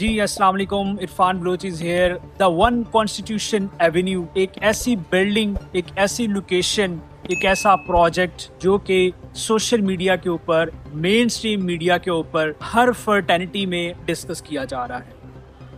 जी अस्सलाम वालेकुम, Irfan Baloch is here. The one constitution avenue एक ऐसी बिल्डिंग, एक ऐसी लोकेशन, एक ऐसा प्रोजेक्ट जो कि सोशल मीडिया के ऊपर, मेन स्ट्रीम मीडिया के ऊपर हर फर्टेनिटी में डिस्कस किया जा रहा है।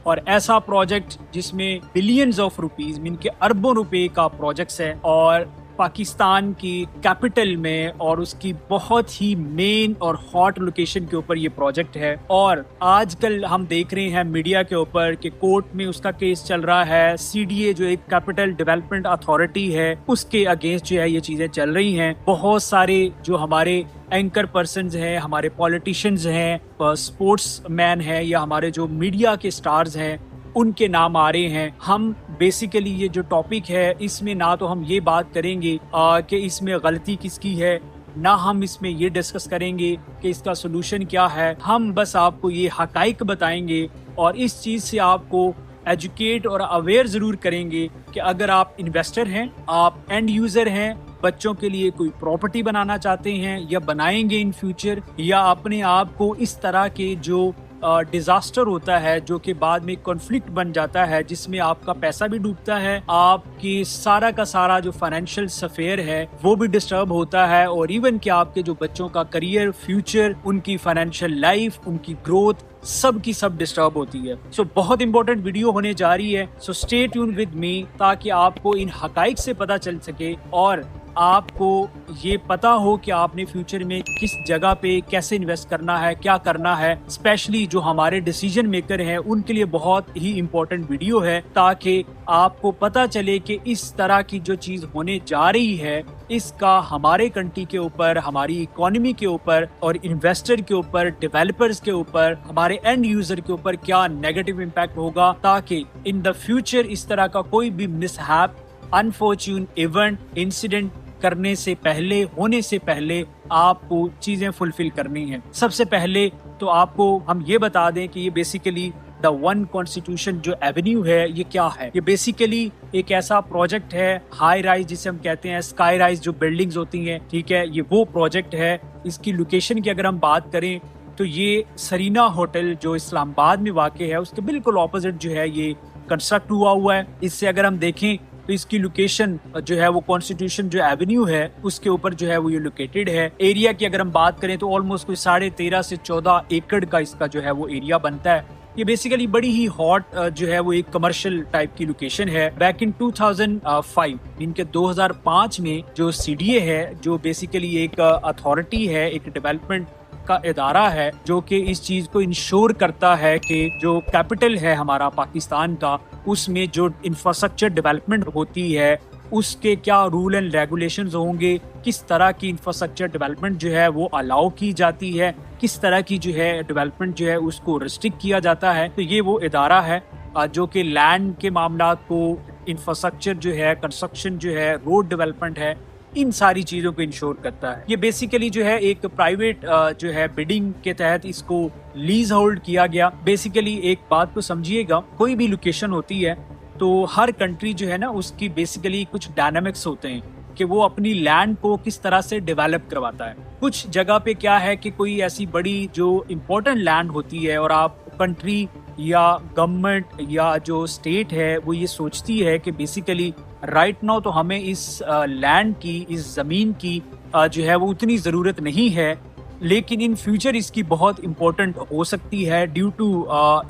और ऐसा प्रोजेक्ट जिसमें बिलियंस ऑफ रुपीस मीन के अरबों रुपए का प्रोजेक्ट्स है और पाकिस्तान की कैपिटल में और उसकी बहुत ही मेन और हॉट लोकेशन के ऊपर ये प्रोजेक्ट है। और आजकल हम देख रहे हैं मीडिया के ऊपर कि कोर्ट में उसका केस चल रहा है। सीडीए जो एक कैपिटल डेवलपमेंट अथॉरिटी है उसके अगेंस्ट जो है ये चीजें चल रही हैं। बहुत सारे जो हमारे एंकर पर्सन्स हैं, हमारे पॉलिटिशियंस हैं, स्पोर्ट्स मैन हैं या हमारे जो मीडिया के स्टार्स हैं उनके नाम आ रहे हैं। हम बेसिकली ये जो टॉपिक है इसमें ना तो हम ये बात करेंगे कि इसमें गलती किसकी है, ना हम इसमें ये डिस्कस करेंगे कि इसका सोल्यूशन क्या है। हम बस आपको ये हकाइक बताएंगे और इस चीज़ से आपको एजुकेट और अवेयर ज़रूर करेंगे कि अगर आप इन्वेस्टर हैं, आप एंड यूज़र हैं, बच्चों के लिए कोई प्रॉपर्टी बनाना चाहते हैं या बनाएंगे इन फ्यूचर, या अपने आप को इस तरह के जो डिजास्टर होता है जो कि बाद में कॉन्फ्लिक्ट बन जाता है जिसमें आपका पैसा भी डूबता है, आपकी सारा का सारा जो फाइनेंशियल सफेयर है वो भी डिस्टर्ब होता है, और इवन कि आपके जो बच्चों का करियर, फ्यूचर, उनकी फाइनेंशियल लाइफ, उनकी ग्रोथ सब की सब डिस्टर्ब होती है। सो बहुत इंपॉर्टेंट वीडियो होने जा रही है। So stay tune with me ताकि आपको इन हकाइक से पता चल सके और आपको ये पता हो कि आपने फ्यूचर में किस जगह पे कैसे इन्वेस्ट करना है, क्या करना है। स्पेशली जो हमारे डिसीजन मेकर हैं उनके लिए बहुत ही इम्पोर्टेंट वीडियो है ताकि आपको पता चले कि इस तरह की जो चीज होने जा रही है इसका हमारे कंट्री के ऊपर, हमारी इकोनॉमी के ऊपर और इन्वेस्टर के ऊपर, डेवलपर्स के ऊपर, हमारे एंड यूजर के ऊपर क्या नेगेटिव इम्पैक्ट होगा, ताकि इन द फ्यूचर इस तरह का कोई भी मिसहैप, अनफॉर्चून इवेंट, इंसिडेंट करने से पहले, होने से पहले आपको चीजें फुलफिल करनी है। सबसे पहले तो आपको हम ये बता दें कि ये बेसिकली द वन कॉन्स्टिट्यूशन जो एवेन्यू है ये क्या है। ये बेसिकली एक ऐसा प्रोजेक्ट है, हाई राइज जिसे हम कहते हैं, स्काई राइज जो बिल्डिंग्स होती हैं, ठीक है, ये वो प्रोजेक्ट है। इसकी लोकेशन की अगर हम बात करें तो ये सरीना होटल जो इस्लामाबाद में वाक़ है उसके बिल्कुल ऑपोजिट जो है ये कंस्ट्रक्ट हुआ है। इससे अगर हम देखें तो इसकी लोकेशन जो है वो कॉन्स्टिट्यूशन जो एवेन्यू है उसके ऊपर जो है वो ये लोकेटेड है। एरिया की अगर हम बात करें तो ऑलमोस्ट कोई 13.5 से 14 एकड़ का इसका जो है वो एरिया बनता है। ये बेसिकली बड़ी ही हॉट जो है वो एक कमर्शियल टाइप की लोकेशन है। बैक इन 2005 इनके 2005 में जो सीडीए है जो बेसिकली एक अथॉरिटी है, एक डेवलपमेंट का इदारा है जो कि इस चीज को इंश्योर करता है कि जो कैपिटल है हमारा पाकिस्तान का उसमें जो इंफ्रास्ट्रक्चर डेवलपमेंट होती है उसके क्या रूल एंड रेगुलेशंस होंगे, किस तरह की इंफ्रास्ट्रक्चर डेवलपमेंट जो है वो अलाउ की जाती है, किस तरह की जो है डेवलपमेंट जो है उसको रिस्ट्रिक्ट किया जाता है। तो ये वो इदारा है जो कि लैंड के मामला को, इंफ्रास्ट्रक्चर जो है, कंस्ट्रक्शन जो है, रोड डेवलपमेंट है, इन सारी चीजों को इंश्योर करता है। ये बेसिकली जो है एक प्राइवेट जो है बिडिंग के तहत इसको लीज होल्ड किया गया। बेसिकली एक बात को समझिएगा, कोई भी लोकेशन होती है तो हर कंट्री जो है ना उसकी बेसिकली कुछ डायनामिक्स होते हैं कि वो अपनी लैंड को किस तरह से डेवलप करवाता है। कुछ जगह पे क्या है कि कोई ऐसी बड़ी जो इम्पोर्टेंट लैंड होती है और आप कंट्री या गवर्नमेंट या जो स्टेट है वो ये सोचती है कि बेसिकली राइट नाउ तो हमें इस लैंड की, इस जमीन की जो है वो उतनी जरूरत नहीं है, लेकिन इन फ्यूचर इसकी बहुत इंपॉर्टेंट हो सकती है due to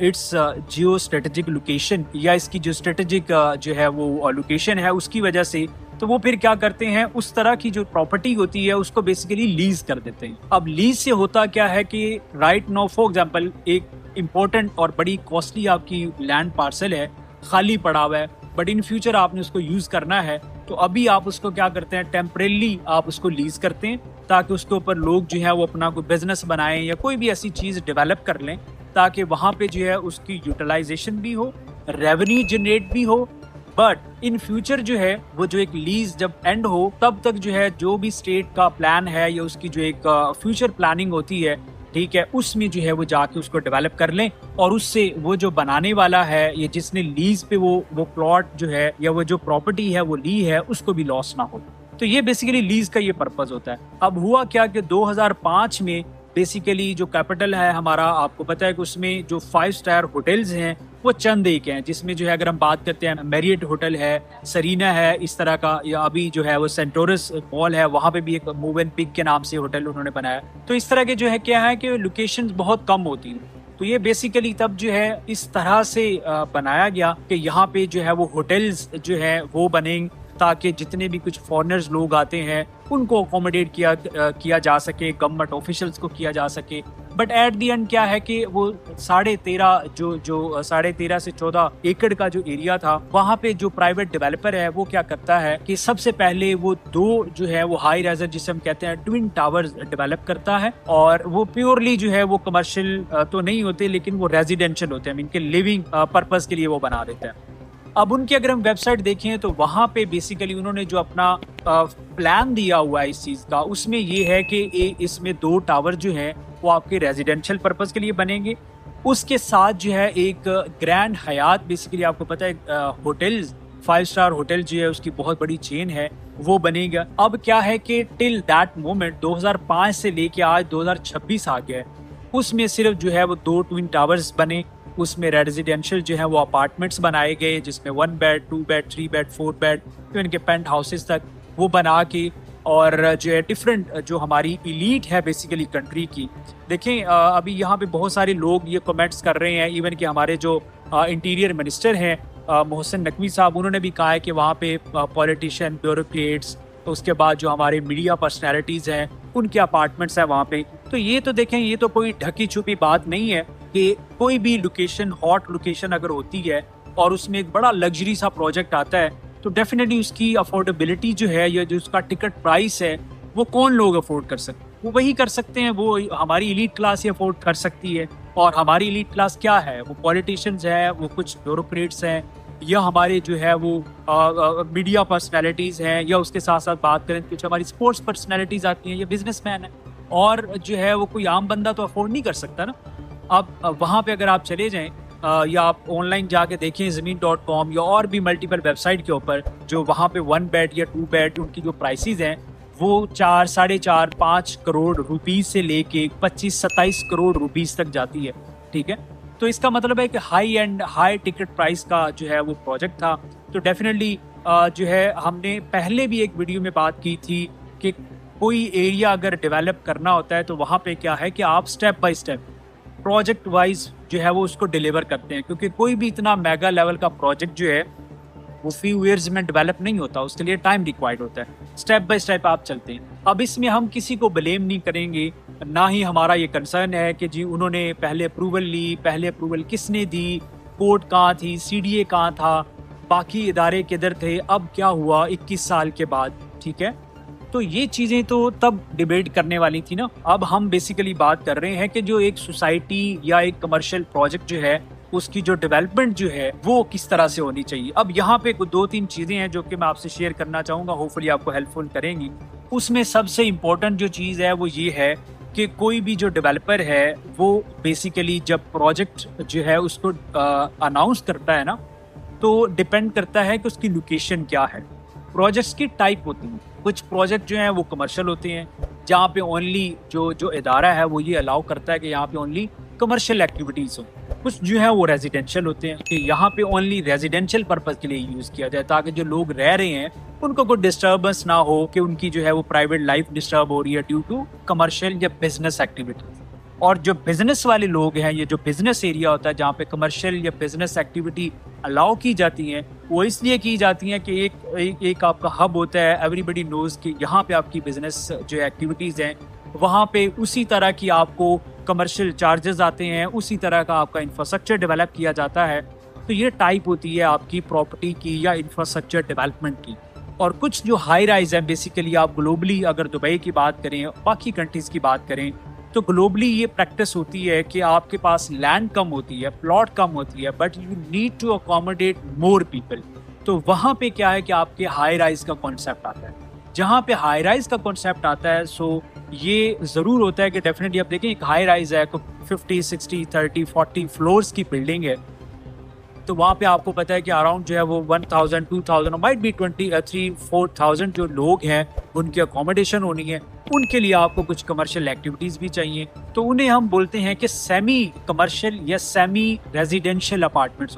its geo strategic location, या इसकी जो स्ट्रेटेजिक जो है वो लोकेशन है उसकी वजह से। तो वो फिर क्या करते हैं, उस तरह की जो प्रॉपर्टी होती है उसको बेसिकली लीज कर देते हैं। अब लीज से होता क्या है कि राइट नाउ फॉर एग्जांपल एक इम्पोर्टेंट और बड़ी कॉस्टली आपकी लैंड पार्सल है, खाली पड़ा हुआ है, बट इन फ्यूचर आपने उसको यूज करना है तो अभी आप उसको क्या करते हैं, टेम्परेली आप उसको लीज करते हैं ताकि उसके ऊपर लोग जो है वो अपना कोई बिजनेस बनाएं या कोई भी ऐसी चीज डेवलप कर लें ताकि वहां पे जो है उसकी यूटिलाइजेशन भी हो, रेवेन्यू जनरेट भी हो। बट इन फ्यूचर जो है वो जो एक लीज जब एंड हो तब तक जो है जो भी स्टेट का प्लान है या उसकी जो एक फ्यूचर प्लानिंग होती है, ठीक है, उसमें जो है वो जाके उसको डेवलप कर लें और उससे वो जो बनाने वाला है या जिसने लीज पे वो प्लॉट जो है या वो जो प्रॉपर्टी है वो ली है उसको भी लॉस ना हो। तो ये बेसिकली लीज का ये पर्पस होता है। अब हुआ क्या कि 2005 में बेसिकली जो कैपिटल है हमारा, आपको पता है कि उसमें जो 5 स्टार होटल्स हैं वो चंद एक हैं, जिसमें जो है अगर हम बात करते हैं मैरियट होटल है, सरीना है इस तरह का, या अभी जो है वो सेंटोरस मॉल है, वहाँ पे भी एक मूव एंड पिक के नाम से होटल उन्होंने बनाया। तो इस तरह के जो है क्या है कि लोकेशंस बहुत कम होती हैं। तो ये बेसिकली तब जो है इस तरह से बनाया गया कि यहाँ पे जो है वो होटल्स जो है वो बनेंगे ताकि जितने भी कुछ फॉरेनर्स लोग आते हैं उनको अकोमोडेट किया जा सके, गवर्नमेंट ऑफिशियल्स को किया जा सके। बट एट दी एंड क्या है कि वो 13.5 जो 13.5 से 14 एकड़ का जो एरिया था, वहाँ पे जो प्राइवेट डेवलपर है वो क्या करता है कि सबसे पहले वो 2 जो है वो हाई राइजर जिसे हम कहते हैं ट्विन टावर्स डेवलप करता है, और वो प्योरली जो है वो कमर्शियल तो नहीं होते लेकिन वो रेजिडेंशियल होते हैं, इनके लिविंग पर्पज के लिए वो बना देते हैं। अब उनकी अगर हम वेबसाइट देखें तो वहाँ पे बेसिकली उन्होंने जो अपना प्लान दिया हुआ है इस चीज़ का, उसमें ये है कि इसमें 2 टावर जो हैं वो आपके रेजिडेंशियल पर्पस के लिए बनेंगे। उसके साथ जो है एक ग्रैंड हयात, बेसिकली आपको पता है होटल्स 5 स्टार होटल जो है उसकी बहुत बड़ी चेन है, वो बनेगा। अब क्या है कि टिल दैट मोमेंट 2005 से लेके आज 2026 आ गया है, उसमें सिर्फ जो है वो 2 ट्विन टावर्स बने, उसमें रेजिडेंशियल जो है वो अपार्टमेंट्स बनाए गए जिसमें 1 bed 2 bed 3 bed 4 bed even के पेंट हाउसेस तक वो बना के, और जो है डिफरेंट जो हमारी इलीट है बेसिकली कंट्री की। देखें अभी यहाँ पे बहुत सारे लोग ये कमेंट्स कर रहे हैं, इवन कि हमारे जो इंटीरियर मिनिस्टर हैं मोहसिन नकवी साहब, उन्होंने भी कहा है कि वहाँ पे पॉलिटिशियन, ब्यूरोक्रेट्स, तो उसके बाद जो हमारे मीडिया पर्सनैलिटीज़ हैं उनके अपार्टमेंट्स हैं वहाँ पे। तो ये तो देखें, ये तो कोई ढकी छुपी बात नहीं है कि कोई भी लोकेशन, हॉट लोकेशन अगर होती है और उसमें एक बड़ा लग्जरी सा प्रोजेक्ट आता है तो डेफिनेटली उसकी अफोर्डेबिलिटी जो है या जो उसका टिकट प्राइस है वो कौन लोग अफोर्ड कर सकते हैं, वो वही कर सकते हैं, वो हमारी एलीट क्लास ही अफोर्ड कर सकती है। और हमारी एलीट क्लास क्या है, वो पॉलिटिशियंस है, वो कुछ ब्यूरोक्रेट्स हैं, या हमारे जो है वो मीडिया पर्सनैलिटीज़ हैं, या उसके साथ साथ बात करें कुछ हमारी स्पोर्ट्स पर्सनैलिटीज़ आती हैं, या बिजनेसमैन है, और जो है वो कोई आम बंदा तो अफोर्ड नहीं कर सकता ना। अब वहाँ पे अगर आप चले जाएं या आप ऑनलाइन जाके देखें ज़मीन.com या और भी मल्टीपल वेबसाइट के ऊपर, जो वहाँ पे 1 बेड या 2 बेड उनकी जो प्राइसेस हैं वो 4, 4.5, 5 करोड़ रुपीस से लेके 25-27 करोड़ रुपीस तक जाती है। ठीक है, तो इसका मतलब है कि high and high ticket price का जो है वो प्रोजेक्ट था। तो डेफिनेटली जो है हमने पहले भी एक वीडियो में बात की थी कि कोई एरिया अगर डेवलप करना होता है तो वहाँ पे क्या है कि आप step by step project wise जो है वो उसको डिलीवर करते हैं, क्योंकि कोई भी इतना मेगा लेवल का प्रोजेक्ट जो है वो फ्यू ईयर्स में डेवलप नहीं होता, उसके लिए टाइम रिक्वायर्ड होता है। स्टेप बाय स्टेप आप चलते हैं। अब इसमें हम किसी को ब्लेम नहीं करेंगे, ना ही हमारा ये कंसर्न है कि जी उन्होंने पहले अप्रूवल ली, पहले अप्रूवल किसने दी, कोर्ट कहाँ थी, CDA कहाँ था, बाकी इदारे किधर थे, अब क्या हुआ 21 साल के बाद। ठीक है, तो ये चीज़ें तो तब डिबेट करने वाली थी ना। अब हम बेसिकली बात कर रहे हैं कि जो एक सोसाइटी या एक कमर्शियल प्रोजेक्ट जो है उसकी जो डेवलपमेंट जो है वो किस तरह से होनी चाहिए। अब यहाँ पे 2-3 चीज़ें हैं जो कि मैं आपसे शेयर करना चाहूँगा, होपफुली आपको हेल्पफुल करेंगी। उसमें सबसे इम्पोर्टेंट जो चीज़ है वो ये है कि कोई भी जो डेवलपर है वो बेसिकली जब प्रोजेक्ट जो है उसको अनाउंस करता है ना, तो डिपेंड करता है कि उसकी लोकेशन क्या है। प्रोजेक्ट्स की टाइप होती हैं, कुछ प्रोजेक्ट जो हैं वो कमर्शियल होते हैं जहाँ पे ओनली जो इदारा है वो ये अलाउ करता है कि यहाँ पे ओनली कमर्शियल एक्टिविटीज़ हो। कुछ जो है वो रेजिडेंशियल होते हैं कि यहाँ पे ओनली रेजिडेंशियल पर्पस के लिए यूज़ किया जाए, ताकि जो लोग रह रहे हैं उनको कोई डिस्टर्बेंस ना हो कि उनकी जो है वो प्राइवेट लाइफ डिस्टर्ब हो रही है ड्यू टू कमर्शियल या बिजनेस एक्टिविटीज। और जो बिजनेस वाले लोग हैं, ये जो बिजनेस एरिया होता है जहाँ पे कमर्शियल या बिजनेस एक्टिविटी अलाउ की जाती हैं, वो इसलिए की जाती हैं कि एक आपका हब होता है, एवरीबडी नोज कि यहाँ पे आपकी बिजनेस जो एक्टिविटीज़ हैं वहाँ पे उसी तरह की आपको कमर्शियल चार्जेस आते हैं, उसी तरह का आपका इंफ्रास्ट्रक्चर डेवलप किया जाता है। तो ये टाइप होती है आपकी प्रॉपर्टी की या इंफ्रास्ट्रक्चर डेवलपमेंट की। और कुछ जो हाई राइज है, बेसिकली आप ग्लोबली अगर दुबई की बात करें, बाकी कंट्रीज़ की बात करें, तो ग्लोबली ये प्रैक्टिस होती है कि आपके पास लैंड कम होती है, प्लॉट कम होती है, but you need to accommodate more people. तो वहाँ पे क्या है कि आपके हाई राइज का कॉन्सेप्ट आता है। जहाँ पे हाई राइज का कॉन्सेप्ट आता है, सो ये ज़रूर होता है कि डेफिनेटली आप देखें एक हाई राइज है, 50, 60, 30, 40 फ्लोर्स की बिल्डिंग है, तो वहाँ पे आपको पता है कि अराउंड जो है वो 1000 2000 माइट बी 23-4000 जो लोग हैं उनकी अकोमोडेशन होनी है। उनके लिए आपको कुछ कमर्शियल एक्टिविटीज भी चाहिए, तो उन्हें हम बोलते हैं कि सेमी कमर्शियल या सेमी रेजिडेंशियल अपार्टमेंट्स।